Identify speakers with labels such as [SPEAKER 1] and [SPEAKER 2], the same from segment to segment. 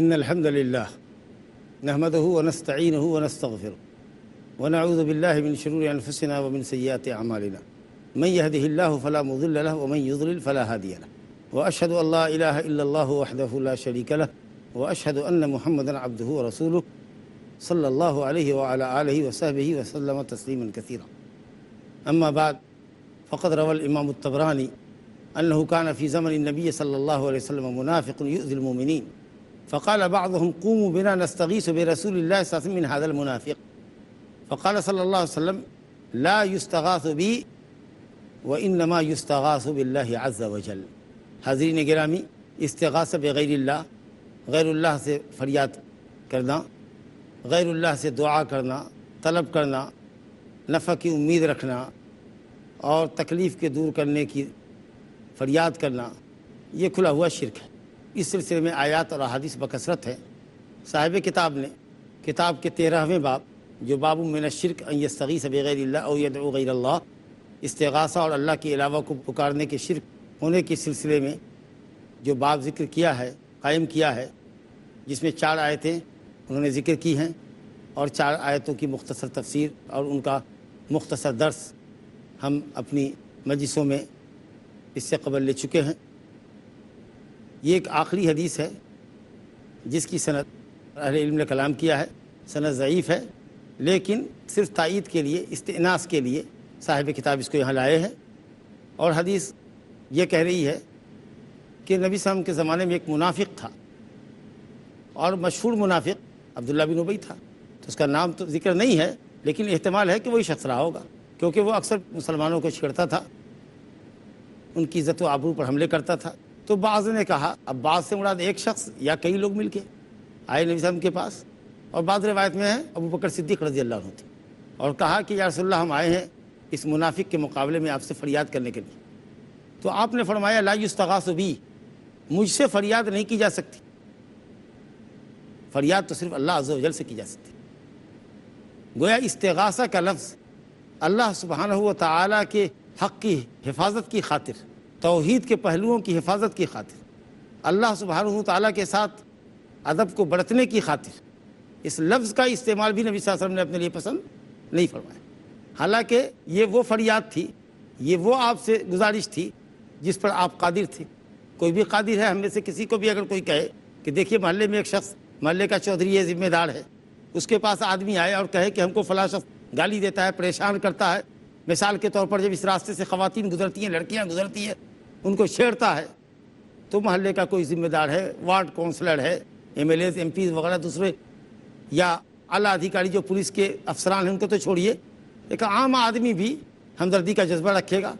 [SPEAKER 1] إن الحمد لله نحمده ونستعينه ونستغفره ونعوذ بالله من شرور أنفسنا ومن سيئات أعمالنا من يهده الله فلا مضل له ومن يضلل فلا هادي له وأشهد أن لا إله إلا الله وحده لا شريك له وأشهد أن محمدا عبده ورسوله صلى الله عليه وعلى آله وصحبه وسلم تسليما كثيرا. أما بعد، فقد روى الإمام الطبراني أنه كان في زمن النبي صلى الله عليه وسلم منافق يؤذي المؤمنين، فقال بعضهم قوموا بنا نستغيث برسول الله صلى الله عليه وسلم من هذا المنافق، فقال صلى الله عليه وسلم لا يستغاث بي وإنما يستغاث بالله عز وجل. حاضرین گرامی، استغاثہ بغیر اللہ، غیر اللہ سے فریاد کرنا، غیر اللہ سے دعا کرنا، طلب کرنا، نفع کی امید رکھنا اور تکلیف کے دور کرنے کی فریاد کرنا، یہ کھلا ہوا شرک ہے۔ اس سلسلے میں آیات اور احادیث بکثرت ہے۔ صاحب کتاب نے کتاب کے 13ویں باب، جو باب من الشرک ان یستغیث بغیر اللہ او یدعو غیر اللہ، استغاثہ اور اللہ کے علاوہ کو پکارنے کے شرک ہونے کے سلسلے میں جو باب ذکر کیا ہے، قائم کیا ہے، جس میں 4 آیتیں انہوں نے ذکر کی ہیں اور 4 آیتوں کی مختصر تفسیر اور ان کا مختصر درس ہم اپنی مجلسوں میں اس سے قبل لے چکے ہیں۔ یہ ایک آخری حدیث ہے جس کی سند اہل علم نے کلام کیا ہے، سند ضعیف ہے، لیکن صرف تائید کے لیے، استئناس کے لیے صاحب کتاب اس کو یہاں لائے ہیں۔ اور حدیث یہ کہہ رہی ہے کہ نبی صلی اللہ علیہ وسلم کے زمانے میں ایک منافق تھا، اور مشہور منافق عبداللہ بن ابی تھا۔ تو اس کا نام تو ذکر نہیں ہے، لیکن احتمال ہے کہ وہی شخص رہا ہوگا، کیونکہ وہ اکثر مسلمانوں کو چھیڑتا تھا، ان کی عزت و آبرو پر حملے کرتا تھا۔ تو بعض نے کہا، اب بعض سے مراد ایک شخص یا کئی لوگ مل کے آئے نبی صلی اللہ علیہ وسلم کے پاس، اور بعض روایت میں ہے ابو بکر صدیق رضی اللہ عنہ تھے، اور کہا کہ یا رسول اللہ، ہم آئے ہیں اس منافق کے مقابلے میں آپ سے فریاد کرنے کے لیے۔ تو آپ نے فرمایا لا یستغاث بی، مجھ سے فریاد نہیں کی جا سکتی، فریاد تو صرف اللہ عز و جل سے کی جا سکتی۔ گویا استغاثہ کا لفظ اللہ سبحانہ و تعالیٰ کے حق کی حفاظت کی خاطر، توحید کے پہلوؤں کی حفاظت کی خاطر، اللہ سبحانہ و تعالیٰ کے ساتھ ادب کو برتنے کی خاطر اس لفظ کا استعمال بھی نبی صلی اللہ علیہ وسلم نے اپنے لیے پسند نہیں فرمایا۔ حالانکہ یہ وہ فریاد تھی، یہ وہ آپ سے گزارش تھی جس پر آپ قادر تھے۔ کوئی بھی قادر ہے، ہم میں سے کسی کو بھی اگر کوئی کہے کہ دیکھیے محلے میں ایک شخص، محلے کا چودھری ہے، ذمہ دار ہے، اس کے پاس آدمی آئے اور کہے کہ ہم کو فلاں شخص گالی دیتا ہے، پریشان کرتا ہے، مثال کے طور پر جب اس راستے سے خواتین گزرتی ہیں، لڑکیاں گزرتی ہیں، ان کو چھیڑتا ہے، تو محلے کا کوئی ذمہ دار ہے، وارڈ کونسلر ہے، M L As, M Ps وغیرہ دوسرے، یا اعلیٰ ادھیکاری جو پولیس کے افسران ہیں، ان کو تو چھوڑیے، ایک عام آدمی بھی ہمدردی کا جذبہ رکھے گا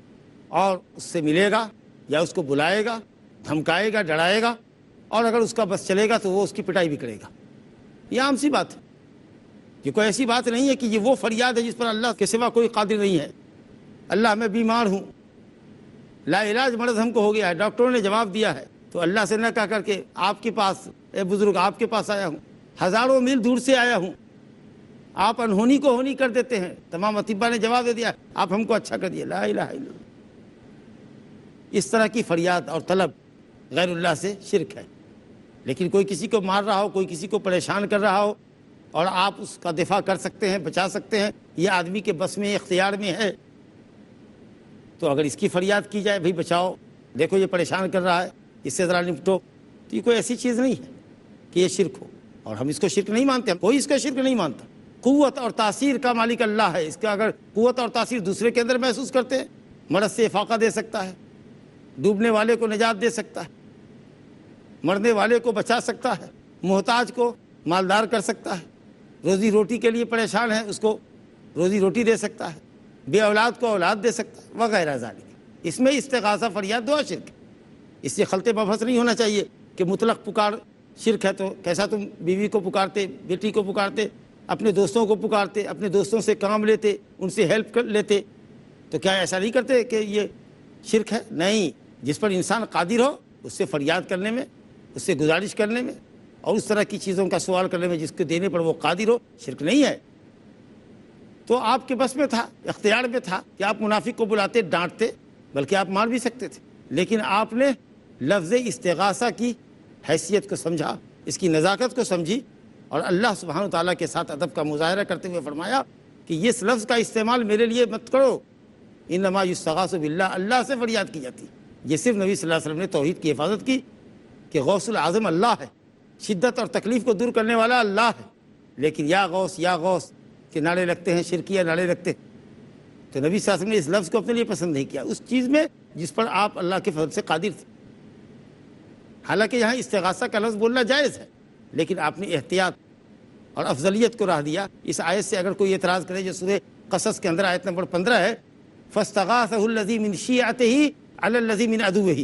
[SPEAKER 1] اور اس سے ملے گا یا اس کو بلائے گا، دھمکائے گا، ڈرائے گا، اور اگر اس کا بس چلے گا تو وہ اس کی پٹائی بھی کرے گا۔ یہ عام سی بات ہے، یہ کوئی ایسی بات نہیں ہے کہ یہ وہ فریاد ہے جس پر اللہ کے سوا کوئی قادر نہیں ہے۔ اللہ میں بیمار ہوں، لا علاج مرض ہم کو ہو گیا ہے، ڈاکٹروں نے جواب دیا ہے، تو اللہ سے نہ کہہ کر کے آپ کے پاس، اے بزرگ آپ کے پاس آیا ہوں، ہزاروں میل دور سے آیا ہوں، آپ انہونی کو ہونی کر دیتے ہیں۔ تمام اطباء نے جواب دے دیا، آپ ہم کو اچھا کر دیا، لا الہ الا اللہ۔ اس طرح کی فریاد اور طلب غیر اللہ سے شرک ہے۔ لیکن کوئی کسی کو مار رہا ہو، کوئی کسی کو پریشان کر رہا ہو، اور آپ اس کا دفاع کر سکتے ہیں، بچا سکتے ہیں، یہ آدمی کے بس میں، اختیار میں ہے، تو اگر اس کی فریاد کی جائے، بھئی بچاؤ، دیکھو یہ پریشان کر رہا ہے، اس سے ذرا نپٹو، تو یہ کوئی ایسی چیز نہیں ہے کہ یہ شرک ہو، اور ہم اس کو شرک نہیں مانتے، کوئی اس کو شرک نہیں مانتا۔ قوت اور تاثیر کا مالک اللہ ہے، اس کا اگر قوت اور تاثیر دوسرے کے اندر محسوس کرتے ہیں، مرض سے افاقہ دے سکتا ہے، ڈوبنے والے کو نجات دے سکتا ہے، مرنے والے کو بچا سکتا ہے، محتاج کو مالدار کر سکتا ہے، روزی روٹی کے لیے پریشان ہے اس کو روزی روٹی دے سکتا ہے، بے اولاد کو اولاد دے سکتا ہے وغیرہ ذالک۔ اس میں استغاثہ فریاد دعا شرک ہے۔ اس سے خلط مبحث نہیں ہونا چاہیے کہ مطلق پکار شرک ہے، تو کیسا تم بیوی کو پکارتے، بیٹی کو پکارتے، اپنے دوستوں کو پکارتے، اپنے دوستوں سے کام لیتے، ان سے ہیلپ کر لیتے، تو کیا ایسا نہیں کرتے کہ یہ شرک ہے؟ نہیں، جس پر انسان قادر ہو اس سے فریاد کرنے میں، اس سے گزارش کرنے میں اور اس طرح کی چیزوں کا سوال کرنے میں جس کے دینے پر وہ قادر ہو، شرک نہیں ہے۔ تو آپ کے بس میں تھا، اختیار میں تھا کہ آپ منافق کو بلاتے، ڈانٹتے، بلکہ آپ مار بھی سکتے تھے، لیکن آپ نے لفظ استغاثہ کی حیثیت کو سمجھا، اس کی نزاکت کو سمجھی، اور اللہ سبحانہ وتعالیٰ کے ساتھ ادب کا مظاہرہ کرتے ہوئے فرمایا کہ اس لفظ کا استعمال میرے لیے مت کرو، انما یستغاث باللہ، اللہ سے فریاد کی جاتی۔ یہ صرف نبی صلی اللہ علیہ وسلم نے توحید کی حفاظت کی کہ غوث العظم اللہ ہے، شدت اور تکلیف کو دور کرنے والا اللہ ہے، لیکن یا غوث کہ نعرے لگتے ہیں، شرکیہ نعرے لگتے ہیں، تو نبی صلی اللہ علیہ وسلم نے اس لفظ کو اپنے لیے پسند نہیں کیا، اس چیز میں جس پر آپ اللہ کے فضل سے قادر تھے۔ حالانکہ یہاں استغاثہ کا لفظ بولنا جائز ہے، لیکن آپ نے احتیاط اور افضلیت کو راہ دیا۔ اس آیت سے اگر کوئی اعتراض کرے جو سورہ قصص کے اندر آیت نمبر 15 ہے، فاستغاثہ الذی من شیعتہ علی الذی من عدوہ،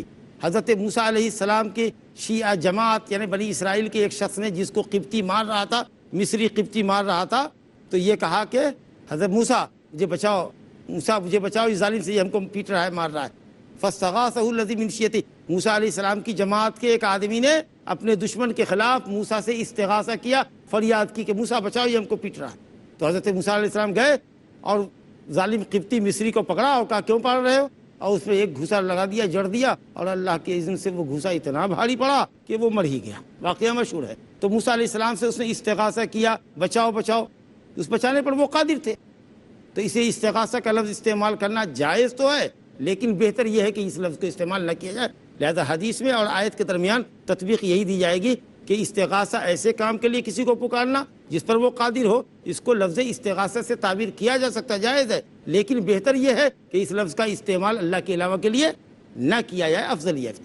[SPEAKER 1] حضرت موسیٰ علیہ السلام کے شیعہ جماعت یعنی بنی اسرائیل کے ایک شخص نے جس کو قبطی مار رہا تھا، مصری قبطی مار رہا تھا، تو یہ کہا کہ حضرت موسیٰ مجھے بچاؤ، موسیٰ مجھے بچاؤ، اس ظالم سے یہ ہم کو پیٹ رہا ہے، مار رہا ہے۔ فاستغاثہ الذی من شیعتہ، موسیٰ علیہ السلام کی جماعت کے ایک آدمی نے اپنے دشمن کے خلاف موسیٰ سے استغاثہ کیا، فریاد کی کہ موسیٰ بچاؤ، یہ ہم کو پیٹ رہا ہے۔ تو حضرت موسیٰ علیہ السلام گئے اور ظالم قبطی مصری کو پکڑا اور کہا کیوں پاڑ رہے ہو، اور اس میں ایک گھوسا لگا دیا، جڑ دیا، اور اللہ کے اذن سے وہ گھوسا اتنا بھاری پڑا کہ وہ مر ہی گیا۔ واقعہ مشہور ہے۔ تو موسیٰ علیہ السلام سے اس نے استغاثہ کیا، بچاؤ بچاؤ، اس بچانے پر وہ قادر تھے۔ تو اسے استغاثہ کا لفظ استعمال کرنا جائز تو ہے، لیکن بہتر یہ ہے کہ اس لفظ کو استعمال نہ کیا جائے۔ لہذا حدیث میں اور آیت کے درمیان تطبیق یہی دی جائے گی کہ استغاثہ ایسے کام کے لیے کسی کو پکارنا جس پر وہ قادر ہو، اس کو لفظ استغاثہ سے تعبیر کیا جا سکتا، جائز ہے، لیکن بہتر یہ ہے کہ اس لفظ کا استعمال اللہ کے علاوہ کے لیے نہ کیا جائے، افضلیت۔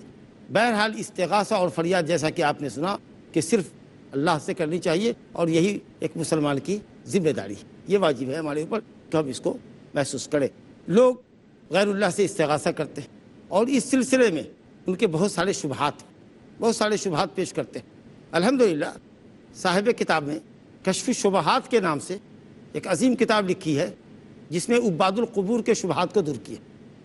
[SPEAKER 1] بہرحال استغاثہ اور فریاد جیسا کہ آپ نے سنا کہ صرف اللہ سے کرنی چاہیے، اور یہی ایک مسلمان کی ذمہ داری ہے، یہ واجب ہے ہمارے اوپر کہ ہم اس کو محسوس کریں۔ لوگ غیر اللہ سے استغاثہ کرتے ہیں اور اس سلسلے میں ان کے بہت سارے شبہات پیش کرتے ہیں۔ الحمدللہ صاحب کتاب نے کشف الشبہات کے نام سے ایک عظیم کتاب لکھی ہے جس میں عباد القبور کے شبہات کو دور کیا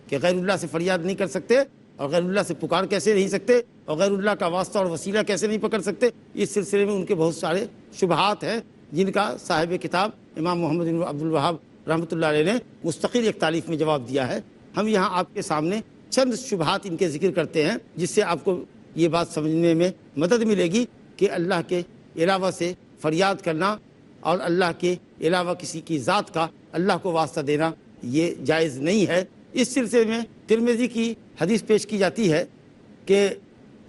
[SPEAKER 1] کہ غیر اللہ سے فریاد نہیں کر سکتے، اور غیر اللہ سے پکار کیسے نہیں سکتے، اور غیر اللہ کا واسطہ اور وسیلہ کیسے نہیں پکڑ سکتے۔ اس سلسلے میں ان کے بہت سارے شبہات ہیں جن کا صاحب کتاب امام محمد بن عبد الوہاب رحمۃ اللہ علیہ نے مستقل ایک تالیف میں جواب دیا ہے۔ ہم یہاں آپ کے سامنے چند شبہات ان کے ذکر کرتے ہیں جس سے آپ کو یہ بات سمجھنے میں مدد ملے گی کہ اللہ کے علاوہ سے فریاد کرنا اور اللہ کے علاوہ کسی کی ذات کا اللہ کو واسطہ دینا یہ جائز نہیں ہے۔ اس سلسلے میں ترمذی کی حدیث پیش کی جاتی ہے کہ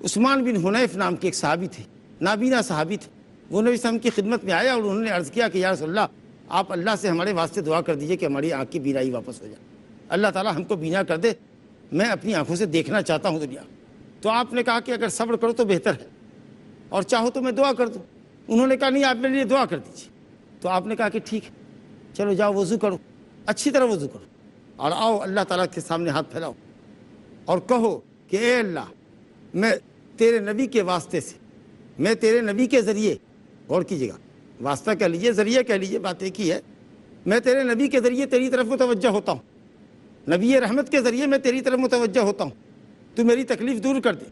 [SPEAKER 1] عثمان بن حنیف نام کے ایک صحابی تھے، نابینا صحابی تھے، وہ نبی صلی اللہ علیہ وسلم کی خدمت میں آیا اور انہوں نے عرض کیا کہ یا رسول اللہ، آپ اللہ سے ہمارے واسطے دعا کر دیجئے کہ ہماری آنکھ کی بینائی واپس ہو جائے، اللہ تعالیٰ ہم کو بینا کر دے، میں اپنی آنکھوں سے دیکھنا چاہتا ہوں دنیا۔ تو آپ نے کہا کہ اگر صبر کرو تو بہتر ہے، اور چاہو تو میں دعا کر دوں۔ انہوں نے کہا نہیں، آپ میرے لیے دعا کر دیجیے۔ تو آپ نے کہا کہ ٹھیک ہے، چلو جاؤ وضو کرو، اچھی طرح وضو کرو، اور آؤ اللہ تعالیٰ کے سامنے ہاتھ پھیلاؤ اور کہو کہ اے اللہ، میں تیرے نبی کے واسطے سے، میں تیرے نبی کے ذریعے، غور کیجیے گا، واسطہ کہہ لیجیے، ذریعہ کہہ لیجیے، بات ایک ہی ہے، میں تیرے نبی کے ذریعے تیری طرف متوجہ ہوتا ہوں، نبی رحمت کے ذریعے میں تیری طرف متوجہ ہوتا ہوں، تو میری تکلیف دور کر دے،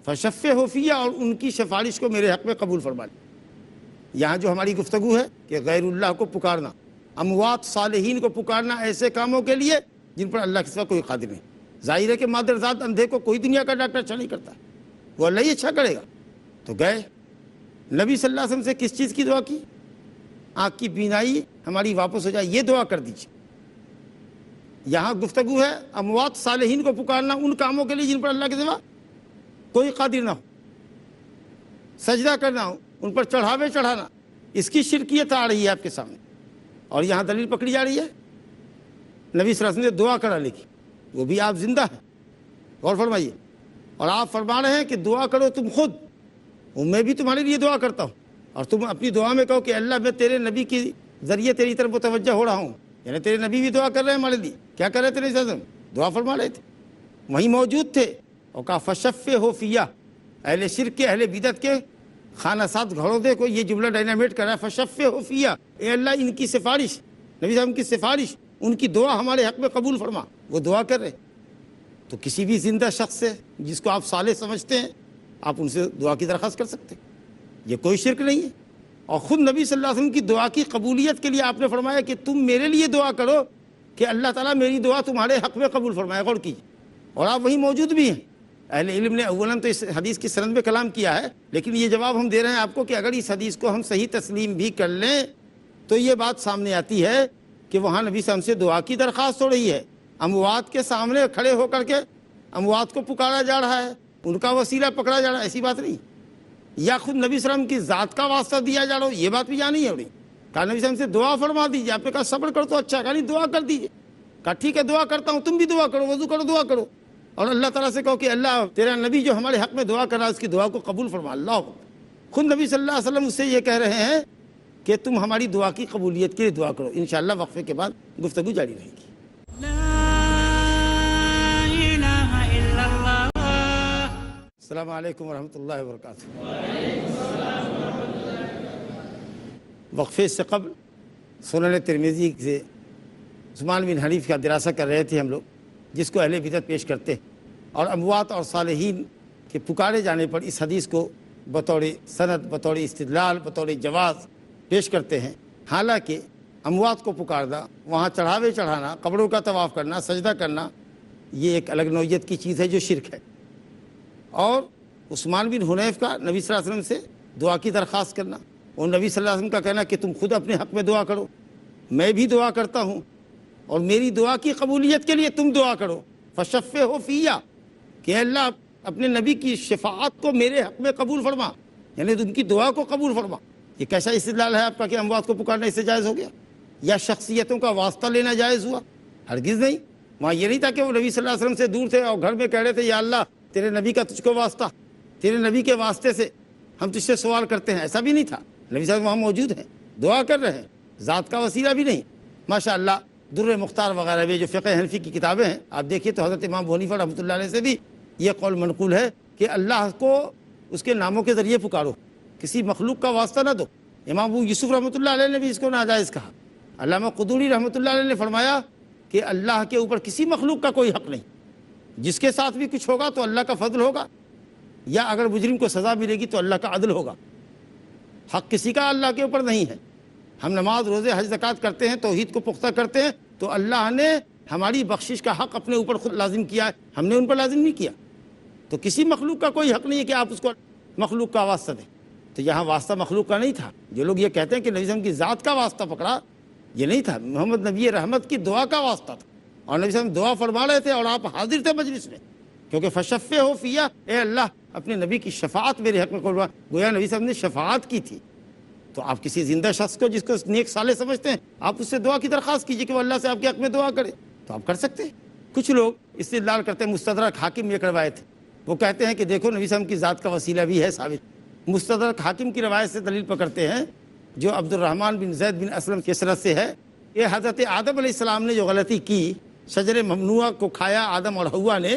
[SPEAKER 1] فشفع فیہ، اور ان کی سفارش کو میرے حق میں قبول فرما لے۔ یہاں جو ہماری گفتگو ہے کہ غیر اللہ کو پکارنا، اموات صالحین کو پکارنا ایسے کاموں کے لیے جن پر اللہ کے سوا کوئی قادر نہیں۔ ظاہر ہے کہ مادرزاد اندھے کو کوئی دنیا کا ڈاکٹر اچھا نہیں کرتا، وہ اللہ ہی اچھا کرے گا۔ تو گئے نبی صلی اللہ علیہ وسلم سے کس چیز کی دعا کی؟ آنکھ کی بینائی ہماری واپس ہو جائے، یہ دعا کر دیجیے۔ یہاں گفتگو ہے اموات صالحین کو پکارنا ان کاموں کے لیے جن پر اللہ کے سوا کوئی قادر نہ ہو، سجدہ کرنا ہو، ان پر چڑھاوے چڑھانا، اس کی شرکیت آ رہی ہے آپ کے سامنے، اور یہاں دلیل پکڑی جا رہی ہے۔ نبی صلی اللہ علیہ وسلم نے دعا کرا لکھی، وہ بھی آپ زندہ ہیں، غور فرمائیے، اور آپ فرما رہے ہیں کہ دعا کرو تم خود، میں بھی تمہارے لیے دعا کرتا ہوں، اور تم اپنی دعا میں کہو کہ اللہ میں تیرے نبی کے ذریعے تیری طرف متوجہ ہو رہا ہوں، یعنی تیرے نبی بھی دعا کر رہے ہیں ہمارے لیے. کیا کر رہے تھے نبی صلی اللہ علیہ وسلم؟ دعا فرما رہے تھے, وہیں موجود تھے. اور کہا فشفعہ فیہ, اہل شرک کے, اہل بدعت کے خانہ ساتھ گھڑوں دے کو یہ جملہ ڈائنامیٹ کر رہا ہے, فشفعہ فیہ, اے اللہ ان کی سفارش, نبی صاحب کی سفارش, ان کی دعا ہمارے حق میں قبول فرما. وہ دعا کر رہے. تو کسی بھی زندہ شخص سے جس کو آپ صالح سمجھتے ہیں, آپ ان سے دعا کی درخواست کر سکتے ہیں, یہ کوئی شرک نہیں ہے. اور خود نبی صلی اللہ علیہ وسلم کی دعا کی قبولیت کے لیے آپ نے فرمایا کہ تم میرے لیے دعا کرو کہ اللہ تعالیٰ میری دعا تمہارے حق میں قبول فرمائے. غور کیجیے. اور آپ وہیں موجود بھی ہیں. اہل علم نے اولاً تو اس حدیث کی سند میں کلام کیا ہے, لیکن یہ جواب ہم دے رہے ہیں آپ کو کہ اگر اس حدیث کو ہم صحیح تسلیم بھی کر لیں تو یہ بات سامنے آتی ہے کہ وہاں نبی صلی اللہ علیہ وسلم سے دعا کی درخواست ہو رہی ہے. اموات کے سامنے کھڑے ہو کر کے اموات کو پکارا جا رہا ہے, ان کا وسیلہ پکڑا جا رہا ہے, ایسی بات نہیں. یا خود نبی صلی اللہ علیہ وسلم کی ذات کا واسطہ دیا جا رہا ہو, یہ بات بھی یہاں نہیں ہے. کہا نبی صلی اللہ علیہ وسلم سے دعا فرما دیجیے. آپ نے کہا صبر کرو تو اچھا, کہا نہیں دعا کر دیجیے. کہا ٹھیک ہے دعا کرتا ہوں, تم بھی دعا کرو, وضو کرو, دعا کرو, اور اللہ تعالیٰ سے کہو کہ اللہ تیرا نبی جو ہمارے حق میں دعا کر رہا ہے اس کی دعا کو قبول فرما. اللہ خود نبی صلی اللہ علیہ وسلم اس سے یہ کہہ رہے ہیں کہ تم ہماری دعا کی قبولیت کے لیے دعا کرو. انشاءاللہ وقفے کے بعد گفتگو جاری رہے گی. السلام علیکم ورحمۃ اللہ وبرکاتہ. وقفے سے قبل سنن ترمذی سے عثمان بن حنیف کا دراسہ کر رہے تھے ہم لوگ, جس کو اہل بدعت پیش کرتے ہیں, اور اموات اور صالحین کے پکارے جانے پر اس حدیث کو بطور سند, بطور استدلال, بطور جواز پیش کرتے ہیں. حالانکہ اموات کو پکارنا, وہاں چڑھاوے چڑھانا, قبروں کا طواف کرنا, سجدہ کرنا, یہ ایک الگ نوعیت کی چیز ہے جو شرک ہے. اور عثمان بن حنیف کا نبی صلی اللہ علیہ وسلم سے دعا کی درخواست کرنا, اور نبی صلی اللہ علیہ وسلم کا کہنا کہ تم خود اپنے حق میں دعا کرو, میں بھی دعا کرتا ہوں, اور میری دعا کی قبولیت کے لیے تم دعا کرو. فشفعہ فیہ, کہ اللہ اپنے نبی کی شفاعت کو میرے حق میں قبول فرما, یعنی ان کی دعا کو قبول فرما. یہ کیسا استدلال ہے آپ کا کہ اموات کو پکارنا اس سے جائز ہو گیا, یا شخصیتوں کا واسطہ لینا جائز ہوا؟ ہرگز نہیں. وہاں یہ نہیں تھا کہ وہ نبی صلی اللہ علیہ وسلم سے دور تھے اور گھر میں کہہ رہے تھے یا اللہ تیرے نبی کا تجھ کو واسطہ, تیرے نبی کے واسطے سے ہم تجھ سے سوال کرتے ہیں. ایسا بھی نہیں تھا. نبی صاحب وہاں موجود ہیں, دعا کر رہے ہیں, ذات کا وسیلہ بھی نہیں. ماشاء اللہ در مختار وغیرہ بھی جو فقہ حنفی کی کتابیں ہیں آپ دیکھیے تو حضرت امام ابو حنیفہ رحمۃ اللہ علیہ سے بھی یہ قول منقول ہے کہ اللہ کو اس کے ناموں کے ذریعے پکارو, کسی مخلوق کا واسطہ نہ دو. امام ابو یوسف رحمۃ اللہ علیہ نے بھی اس کو ناجائز کہا. علامہ قدوری رحمۃ اللہ علیہ نے فرمایا کہ اللہ کے اوپر کسی مخلوق کا کوئی حق نہیں, جس کے ساتھ بھی کچھ ہوگا تو اللہ کا فضل ہوگا, یا اگر مجرم کو سزا ملے گی تو اللہ کا عدل ہوگا. حق کسی کا اللہ کے اوپر نہیں ہے. ہم نماز, روزے, حج, زکوٰۃ کرتے ہیں, توحید کو پختہ کرتے ہیں, تو اللہ نے ہماری بخشش کا حق اپنے اوپر خود لازم کیا ہے, ہم نے ان پر لازم نہیں کیا. تو کسی مخلوق کا کوئی حق نہیں ہے کہ آپ اس کو مخلوق کا واسطہ دیں. تو یہاں واسطہ مخلوق کا نہیں تھا. جو لوگ یہ کہتے ہیں کہ نبی صلی اللہ علیہ وسلم کی ذات کا واسطہ پکڑا, یہ نہیں تھا. محمد نبی رحمت کی دعا کا واسطہ تھا, اور نبی صلی اللہ علیہ وسلم دعا فرما رہے تھے اور آپ حاضر تھے مجلس میں, کیونکہ فشفعہ فیہ, اے اللہ اپنے نبی کی شفاعت میرے حق میں قبول. گویا نبی صلی اللہ علیہ وسلم نے شفاعت کی تھی. تو آپ کسی زندہ شخص کو جس کو نیک صالح سمجھتے ہیں, آپ اس سے دعا کی درخواست کیجیے کہ وہ اللہ سے آپ کے حق میں دعا کرے, تو آپ کر سکتے ہیں. کچھ لوگ استدلال کرتے ہیں, مستدرک حاکم یہ روایت ہے, وہ کہتے ہیں کہ دیکھو نبی صلی اللہ علیہ وسلم کی ذات کا وسیلہ بھی ہے ثابت. مستدرک حاکم کی روایت سے دلیل پکڑتے ہیں جو عبد الرحمن بن زید بن اسلم کی سند سے ہے. یہ حضرت آدم علیہ السلام نے جو غلطی کی, شجر ممنوعہ کو کھایا آدم اور حوا نے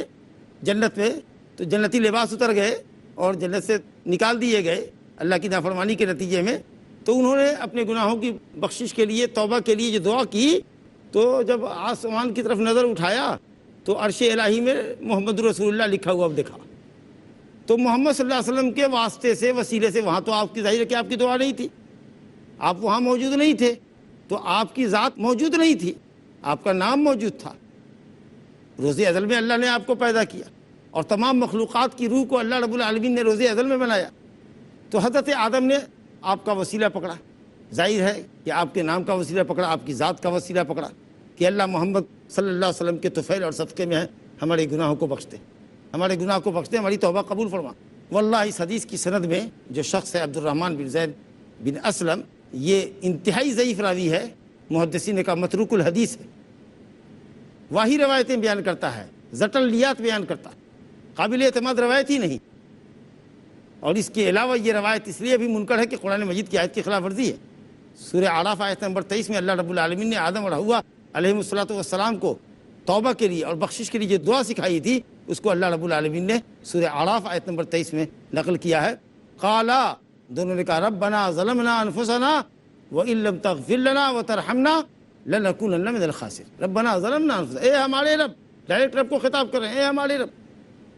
[SPEAKER 1] جنت میں, تو جنتی لباس اتر گئے اور جنت سے نکال دیے گئے اللہ کی نافرمانی کے نتیجے میں. تو انہوں نے اپنے گناہوں کی بخشش کے لیے, توبہ کے لیے جو دعا کی, تو جب آسمان کی طرف نظر اٹھایا تو عرش الہی میں محمد رسول اللہ لکھا ہوا اب دیکھا. تو محمد صلی اللہ علیہ وسلم کے واسطے سے, وسیلے سے, وہاں تو آپ کی ظاہر ہے کہ آپ کی دعا نہیں تھی, آپ وہاں موجود نہیں تھے, تو آپ کی ذات موجود نہیں تھی, آپ کا نام موجود تھا. روز ازل میں اللہ نے آپ کو پیدا کیا, اور تمام مخلوقات کی روح کو اللہ رب العالمین نے روز ازل میں بنایا. تو حضرت آدم نے آپ کا وسیلہ پکڑا, ظاہر ہے کہ آپ کے نام کا وسیلہ پکڑا, آپ کی ذات کا وسیلہ پکڑا کہ اللہ محمد صلی اللہ علیہ وسلم کے طفیل اور صدقے میں ہے, ہمارے گناہوں کو بخش دے, ہمارے گناہ کو بخش دے, ہماری توبہ قبول فرما. واللہ اس حدیث کی سند میں جو شخص ہے عبد الرحمن بن زید بن اسلم, یہ انتہائی ضعیف راوی ہے. محدثین نے کہا متروک الحدیث ہے, واہی روایتیں بیان کرتا ہے, زٹلیات بیان کرتا ہے, قابل اعتماد روایت ہی نہیں. اور اس کے علاوہ یہ روایت اس لیے بھی منکر ہے کہ قرآن مجید کی آیت کی خلاف ورزی ہے. سورہ اعراف آیت نمبر 23 میں اللہ رب العالمین نے آدم اور حوا علیہ الصلوۃ والسلام کو توبہ کے لیے اور بخشش کے لیے جو دعا سکھائی تھی، اس کو اللہ رب العالمین نے سورہ اعراف آیت نمبر 23 میں نقل کیا ہے۔ قالا، دونوں نے کہا ربنا ظلمنا انفسنا وان لم تغفر لنا وترحمنا لنکونن من الخاسرین۔ ربنا ظلمنا انفسنا، اے ہمارے رب، ڈائریکٹ رب کو خطاب کر رہے ہیں، اے ہمارے رب۔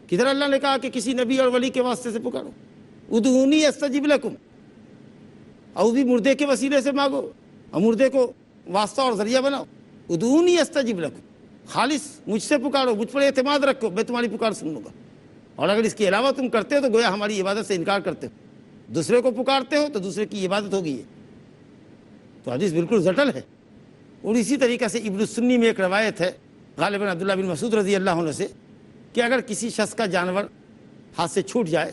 [SPEAKER 1] کدھر اللہ نے کہا کہ کسی نبی اور ولی کے واسطے سے پکارو، ادعونی استجب لکم، اور بھی مردے کے وسیلے سے مانگو اور مردے کو واسطہ اور ذریعہ بناؤ۔ ادعونی استجب لکم، خالص مجھ سے پکارو، مجھ پر اعتماد رکھو، میں تمہاری پکار سن لوں گا۔ اور اگر اس کے علاوہ تم کرتے ہو تو گویا ہماری عبادت سے انکار کرتے ہو، دوسرے کو پکارتے ہو تو دوسرے کی عبادت ہوگی۔ یہ تو حدیث بالکل زٹل ہے۔ اور اسی طریقے سے ابن السنی میں ایک روایت ہے غالباً عبداللہ بن مسعود رضی اللہ عنہ سے، کہ اگر کسی شخص کا جانور ہاتھ سے چھوٹ جائے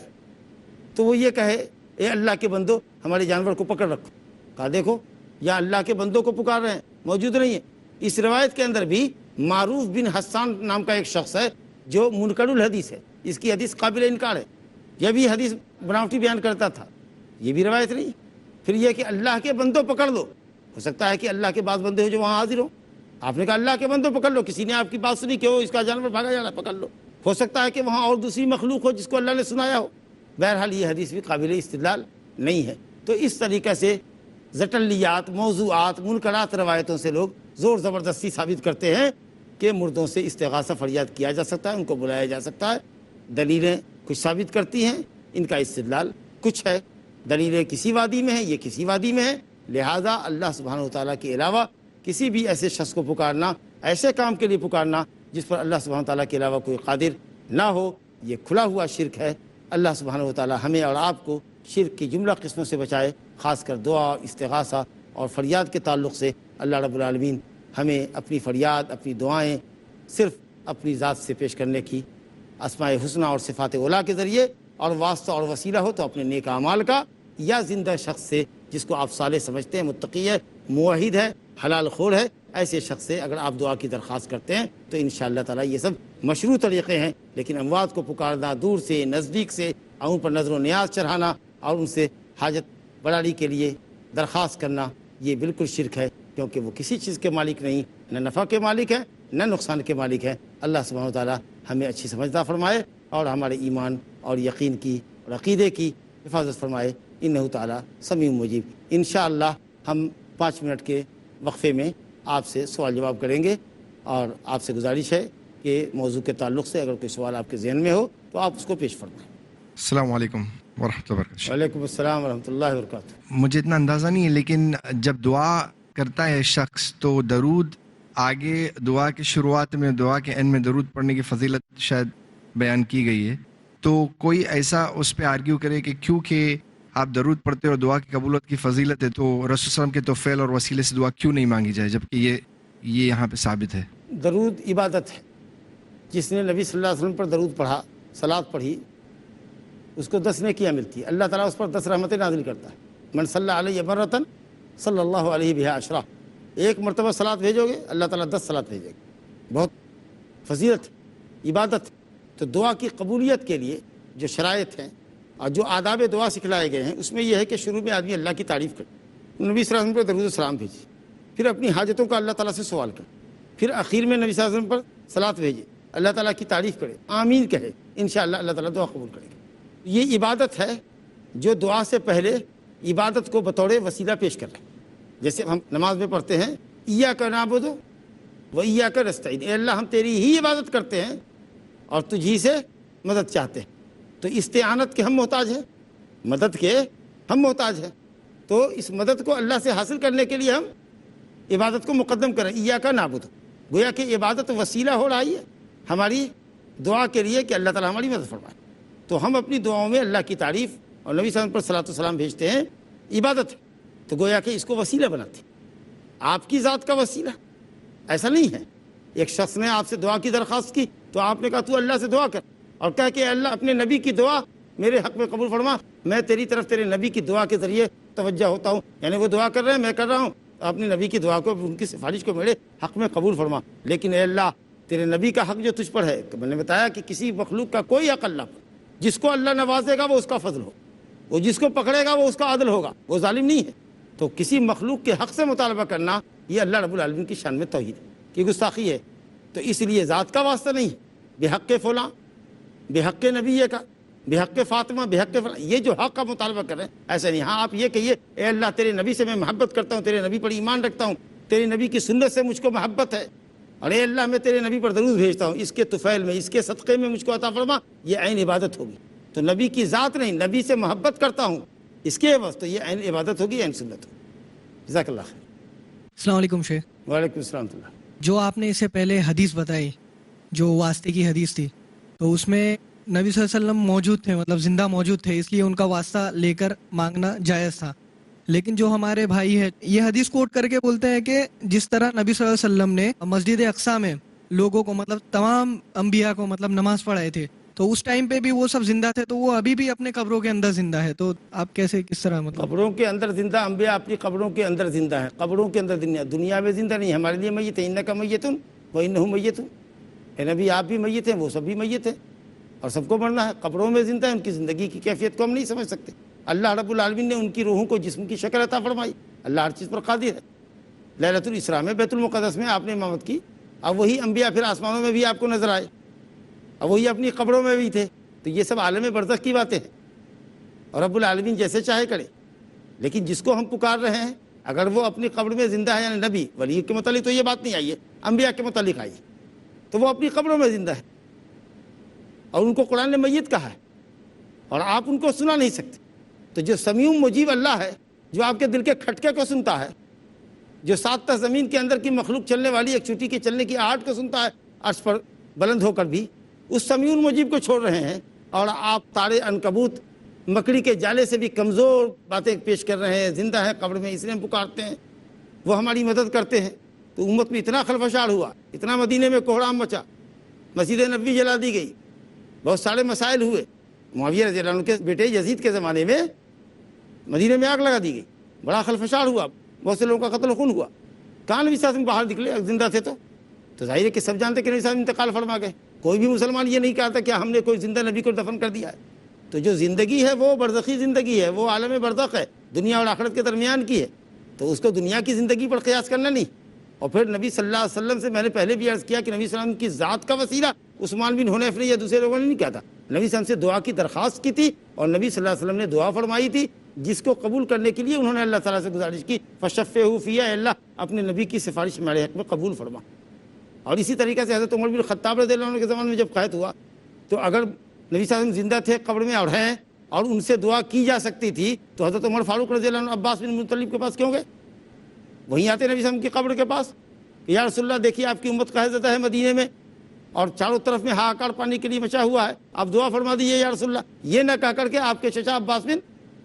[SPEAKER 1] تو وہ یہ کہے اے اللہ کے بندو ہمارے جانور کو پکڑ رکھو۔ کہا دیکھو یا اللہ کے بندوں کو پکار رہے ہیں، موجود نہیں ہے۔ اس روایت کے اندر بھی معروف بن حسان نام کا ایک شخص ہے جو منکر الحدیث ہے، اس کی حدیث قابل انکار ہے، یہ بھی حدیث بناوٹی بیان کرتا تھا، یہ بھی روایت نہیں۔ پھر یہ کہ اللہ کے بندوں پکڑ لو، ہو سکتا ہے کہ اللہ کے بعض بندے ہو جو وہاں حاضر ہوں، آپ نے کہا اللہ کے بندوں پکڑ لو، کسی نے آپ کی بات سنی کہ وہ اس کا جانور بھاگا جا رہا ہے، پکڑ لو، ہو سکتا ہے کہ وہاں اور دوسری مخلوق ہو جس کو اللہ نے سنایا ہو۔ بہرحال یہ حدیث بھی قابل استدلال نہیں ہے۔ تو اس طریقے سے زٹلیات، موضوعات، منکرات روایتوں سے لوگ زور زبردستی ثابت کرتے ہیں کہ مردوں سے استغاثہ فریاد کیا جا سکتا ہے، ان کو بلایا جا سکتا ہے۔ دلیلیں کچھ ثابت کرتی ہیں، ان کا استدلال کچھ ہے۔ دلیلیں کسی وادی میں ہیں، یہ کسی وادی میں ہے، لہٰذا اللہ سبحانہ وتعالیٰ کے علاوہ کسی بھی ایسے شخص کو پکارنا، ایسے کام کے لیے پکارنا جس پر اللہ سبحانہ وتعالیٰ کے علاوہ کوئی قادر نہ ہو، یہ کھلا ہوا شرک ہے۔ اللہ سبحانہ وتعالیٰ ہمیں اور آپ کو شرک کی جملہ قسموں سے بچائے، خاص کر دعا، استغاثہ اور فریاد کے تعلق سے۔ اللہ رب العالمین ہمیں اپنی فریاد، اپنی دعائیں صرف اپنی ذات سے پیش کرنے کی، اسماء حسنہ اور صفات اولیٰ کے ذریعے، اور واسطہ اور وسیلہ ہو تو اپنے نیک اعمال کا، یا زندہ شخص سے جس کو آپ صالح سمجھتے ہیں، متقی ہے، موحد ہے، حلال خور ہے، ایسے شخص سے اگر آپ دعا کی درخواست کرتے ہیں تو انشاءاللہ تعالیٰ یہ سب مشروع طریقے ہیں۔ لیکن اموات کو پکارنا دور سے، نزدیک سے، اور ان پر نظر و نیاز چڑھانا اور ان سے حاجت بڑھانے کے لیے درخواست کرنا، یہ بالکل شرک ہے، کیونکہ وہ کسی چیز کے مالک نہیں، نہ نفع کے مالک ہے نہ نقصان کے مالک ہے۔ اللہ سبحانہ وتعالیٰ ہمیں اچھی سمجھدار فرمائے اور ہمارے ایمان اور یقین کی اور عقیدے کی حفاظت فرمائے۔ انہ تعالیٰ سمیع مجیب۔ انشاءاللہ ہم 5 منٹ کے وقفے میں آپ سے سوال جواب کریں گے، اور آپ سے گزارش ہے کہ موضوع کے تعلق سے اگر کوئی سوال آپ کے ذہن میں ہو تو آپ اس کو پیش فرمائیں۔
[SPEAKER 2] السلام علیکم ورحمۃ اللہ وبرکاتہ۔
[SPEAKER 1] وعلیکم السلام ورحمۃ اللہ وبرکاتہ۔
[SPEAKER 2] مجھے اتنا اندازہ نہیں ہے، لیکن جب دعا کرتا ہے شخص تو درود آگے، دعا کی شروعات میں، دعا کے اینڈ میں درود پڑھنے کی فضیلت شاید بیان کی گئی ہے، تو کوئی ایسا اس پہ آرگیو کرے کہ کیونکہ آپ درود پڑھتے اور دعا کی قبولیت کی فضیلت ہے تو رسول صلی اللہ علیہ وسلم کے تو فعل اور وسیلے سے دعا کیوں نہیں مانگی جائے، جبکہ یہ یہاں پہ ثابت ہے؟
[SPEAKER 1] درود عبادت ہے، جس نے نبی صلی اللہ علیہ وسلم پر درود پڑھا، صلوات پڑھی، اس کو 10 نیکیاں ملتی ہے، اللہ تعالیٰ اس پر 10 رحمتیں نازل کرتا ہے۔ من صلی علیہ مرۃ صلی اللہ علیہ بہا عشرہ، ایک مرتبہ صلوات بھیجو گے اللہ تعالیٰ 10 صلوات بھیجے گا۔ بہت فضیلت، عبادت۔ تو دعا کی قبولیت کے لیے جو شرائط ہیں اور جو آداب دعا سکھلائے گئے ہیں، اس میں یہ ہے کہ شروع میں آدمی اللہ کی تعریف کرے، نبی صلی اللہ علیہ وسلم پر درود و سلام بھیجے، پھر اپنی حاجتوں کا اللہ تعالیٰ سے سوال کرے، پھر آخر میں نبی صلی اللہ علیہ وسلم پر صلوات بھیجے، اللہ تعالیٰ کی تعریف کرے، آمین کہے، انشاءاللہ اللہ تعالیٰ دعا قبول کرے گا۔ یہ عبادت ہے جو دعا سے پہلے عبادت کو بطور وسیلہ پیش کر رہے ہیں۔ جیسے ہم نماز میں پڑھتے ہیں ایاک نعبد و ایاک نستعین، اے اللہ ہم تیری ہی عبادت کرتے ہیں اور تجھ ہی سے مدد چاہتے ہیں۔ تو استعانت کے ہم محتاج ہیں، مدد کے ہم محتاج ہیں، تو اس مدد کو اللہ سے حاصل کرنے کے لیے ہم عبادت کو مقدم کریں۔ ایاک نعبد، گویا کہ عبادت وسیلہ ہو رہی ہے ہماری دعا کے لیے کہ اللہ تعالیٰ ہماری مدد فرمائے۔ تو ہم اپنی دعاؤں میں اللہ کی تعریف اور نبی صلی اللہ علیہ وسلم پر صلاۃ و سلام بھیجتے ہیں، عبادت ہے، تو گویا کہ اس کو وسیلہ بناتے ہیں، آپ کی ذات کا وسیلہ ایسا نہیں ہے۔ ایک شخص نے آپ سے دعا کی درخواست کی تو آپ نے کہا تو اللہ سے دعا کر، اور کہا کہ اللہ اپنے نبی کی دعا میرے حق میں قبول فرما، میں تیری طرف تیرے نبی کی دعا کے ذریعے توجہ ہوتا ہوں، یعنی وہ دعا کر رہے ہیں میں کر رہا ہوں، اپنے نبی کی دعا کو، ان کی سفارش کو میرے حق میں قبول فرما۔ لیکن اے اللہ تیرے نبی کا حق جو تجھ پر ہے، میں نے بتایا کہ کسی مخلوق کا کوئی حق اللہ پر، جس کو اللہ نوازے گا وہ اس کا فضل ہو، وہ جس کو پکڑے گا وہ اس کا عدل ہوگا، وہ ظالم نہیں ہے۔ تو کسی مخلوق کے حق سے مطالبہ کرنا یہ اللہ رب العالمین کی شان میں توحید ہے۔ کہ گستاخی ہے. تو اس لیے ذات کا واسطہ نہیں، بحق فلاں، بحق نبی کا، بحق فاطمہ، بحق فلاں، یہ جو حق کا مطالبہ کر رہے ہیں ایسا نہیں. ہاں آپ یہ کہیے اے اللہ تیرے نبی سے میں محبت کرتا ہوں، تیرے نبی پر ایمان رکھتا ہوں، تیرے نبی کی سنت سے مجھ کو محبت ہے، اور اے اللہ میں تیرے نبی پر درود بھیجتا ہوں، اس کے طفیل میں، اس کے صدقے میں مجھ کو عطا فرما. یہ عین عبادت ہوگی. تو نبی کی ذات نہیں، نبی سے محبت کرتا ہوں اس کے عوض، تو یہ عین عبادت ہوگی، عین سنت ہوگی. جزاک اللہ خیر.
[SPEAKER 3] السلام علیکم شیخ.
[SPEAKER 1] وعلیکم السلام ورحمۃ اللہ.
[SPEAKER 3] جو آپ نے اس سے پہلے حدیث بتائی جو واسطے کی حدیث تھی، تو اس میں نبی صلی اللہ علیہ وسلم موجود تھے، مطلب زندہ موجود تھے، اس لیے ان کا واسطہ لے کر مانگنا جائز تھا. لیکن جو ہمارے بھائی ہے یہ حدیث کوٹ کر کے بولتے ہیں کہ جس طرح نبی صلی اللہ علیہ وسلم نے مسجد اقصیٰ میں لوگوں کو، مطلب تمام انبیاء کو مطلب نماز پڑھائے تھے، تو اس ٹائم پہ بھی وہ سب زندہ تھے، تو وہ ابھی بھی اپنے قبروں کے اندر زندہ ہے. تو آپ کیسے، کس طرح مطلب؟
[SPEAKER 1] قبروں کے اندر زندہ انبیاء اپنی قبروں کے اندر زندہ ہیں، قبروں کے اندر دنیا میں زندہ نہیں. ہمارے لیے میت ہے، انک میتن وانہم میتون. اے نبی آپ بھی میت ہیں، وہ سب بھی میت ہیں، اور سب کو مرنا ہے. قبروں میں زندہ ہیں، ان کی زندگی کی کیفیت کو ہم نہیں سمجھ سکتے. اللہ رب العالمین نے ان کی روحوں کو جسم کی شکل عطا فرمائی. اللہ ہر چیز پر قادر ہے. لیلۃ الاسراء میں بیت المقدس میں آپ نے امامت کی، اب وہی انبیاء پھر آسمانوں میں بھی آپ کو نظر آئے، اب وہی اپنی قبروں میں بھی تھے. تو یہ سب عالم برزخ کی باتیں ہیں، اور رب العالمین جیسے چاہے کرے. لیکن جس کو ہم پکار رہے ہیں اگر وہ اپنی قبر میں زندہ ہے، یعنی نبی ولی کے متعلق تو یہ بات نہیں آئی ہے، انبیاء کے متعلق آئی ہے، تو وہ اپنی قبروں میں زندہ ہے، اور ان کو قرآن نے میت کہا ہے، اور آپ ان کو سنا نہیں سکتے. تو جو سمیع مجیب اللہ ہے، جو آپ کے دل کے کھٹکے کو سنتا ہے، جو 7 تہ زمین کے اندر کی مخلوق چلنے والی ایک چوٹی کے چلنے کی آہٹ کو سنتا ہے عرش پر بلند ہو کر بھی، اس سمیع مجیب کو چھوڑ رہے ہیں، اور آپ تارے عنکبوت مکڑی کے جالے سے بھی کمزور باتیں پیش کر رہے ہیں. زندہ ہے قبر میں، اس لیے ہم پکارتے ہیں، وہ ہماری مدد کرتے ہیں. تو امت میں اتنا خلفشار ہوا، اتنا مدینے میں کوہرام مچا، مسجد نبوی جلا دی گئی، بہت سارے مسائل ہوئے. معاویہ رضی اللہ عنہ کے بیٹے یزید کے زمانے میں مدینے میں آگ لگا دی گئی، بڑا خلفشار ہوا، بہت سے لوگوں کا قتل و خون ہوا. کہاں نبی صلی اللہ علیہ وسلم باہر نکلے زندہ تھے؟ تو ظاہر ہے کہ سب جانتے کہ نبی صلی اللہ علیہ وسلم انتقال فرما گئے. کوئی بھی مسلمان یہ نہیں کہتا کہ ہم نے کوئی زندہ نبی کو دفن کر دیا ہے. تو جو زندگی ہے وہ برزخی زندگی ہے، وہ عالم برزخ ہے، دنیا اور آخرت کے درمیان کی ہے. تو اس کو دنیا کی زندگی پر قیاس کرنا نہیں. اور پھر نبی صلی اللہ علیہ وسلم سے میں نے پہلے بھی عرض کیا کہ نبی صلی اللہ علیہ وسلم کی ذات کا وسیلہ عثمان بن حنیف نے یا دوسرے لوگوں نے نہیں کیا تھا. نبی صلی اللہ علیہ وسلم سے دعا کی درخواست کی تھی، اور نبی صلی اللہ علیہ وسلم نے دعا فرمائی تھی، جس کو قبول کرنے کے لیے انہوں نے اللہ تعالیٰ سے گزارش کی، فشفعوا فیہ، اے اللہ اپنے نبی کی سفارش میرے حق میں قبول فرما. اور اسی طریقے سے حضرت عمر بن الخطاب رضی اللہ عنہ کے زمانے میں جب قحط ہوا، تو اگر نبی صلی اللہ علیہ وسلم زندہ تھے، قبر میں اور ہیں، اور ان سے دعا کی جا سکتی تھی، تو حضرت عمر فاروق رضی اللہ عنہ عباس بن مطلب کے پاس کیوں گئے؟ وہیں آتے نبی صلی اللہ علیہ وسلم کی قبر کے پاس کہ یا رسول اللہ دیکھیے آپ کی امت قحط زدہ ہے مدینے میں، اور چاروں طرف میں ہاکار پانی کے لیے مچا ہوا ہے، آپ دعا فرما دیجیے یا رسول اللہ. یہ نہ کہہ کر کے آپ کے چچا عباس بن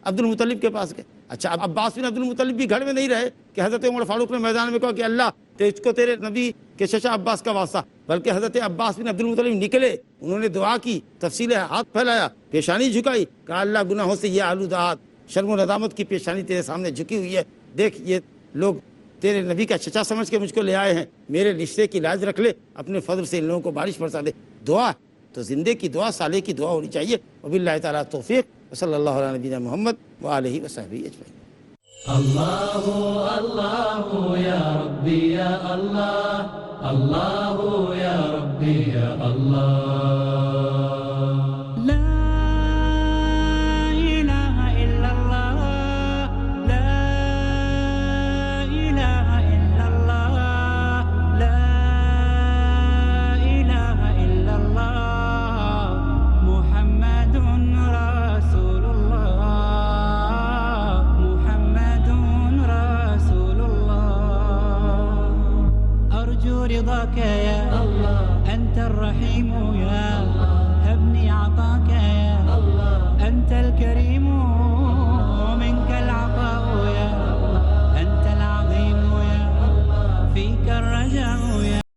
[SPEAKER 1] عبد المطلب کے پاس گئے. اچھا، اب عباس بن عبد المطلب بھی گھر میں نہیں رہے کہ حضرت عمر فاروق نے میدان میں کہا کہ اللہ تجھ کو تیرے نبی کے چچا عباس کا واسطہ، بلکہ حضرت عباس بن عبد المطلب نکلے، انہوں نے دعا کی، تفصیل ہاتھ پھیلایا، پیشانی جھکائی، کہا اللہ گناہوں سے یہ آلودات، شرم و ندامت کی پیشانی تیرے سامنے جھکی ہوئی ہے، دیکھ یہ لوگ تیرے نبی کا چچا سمجھ کے مجھ کو لے آئے ہیں، میرے رشتے کی لاج رکھ لے، اپنے فضل سے ان لوگوں کو بارش برسا دے. دعا تو زندے کی دعا، سالے کی دعا ہونی چاہیے. وباللہ تعالیٰ توفیق، صلی اللہ علیہ نبینا محمد وآلہ وصحبہ اجمعین.
[SPEAKER 4] اللہ اللہ یا ربی یا اللہ، اللہ یا ربی یا اللہ. رضاك يا الله أنت الرحيم يا الله هبني عطاك يا الله أنت الكريم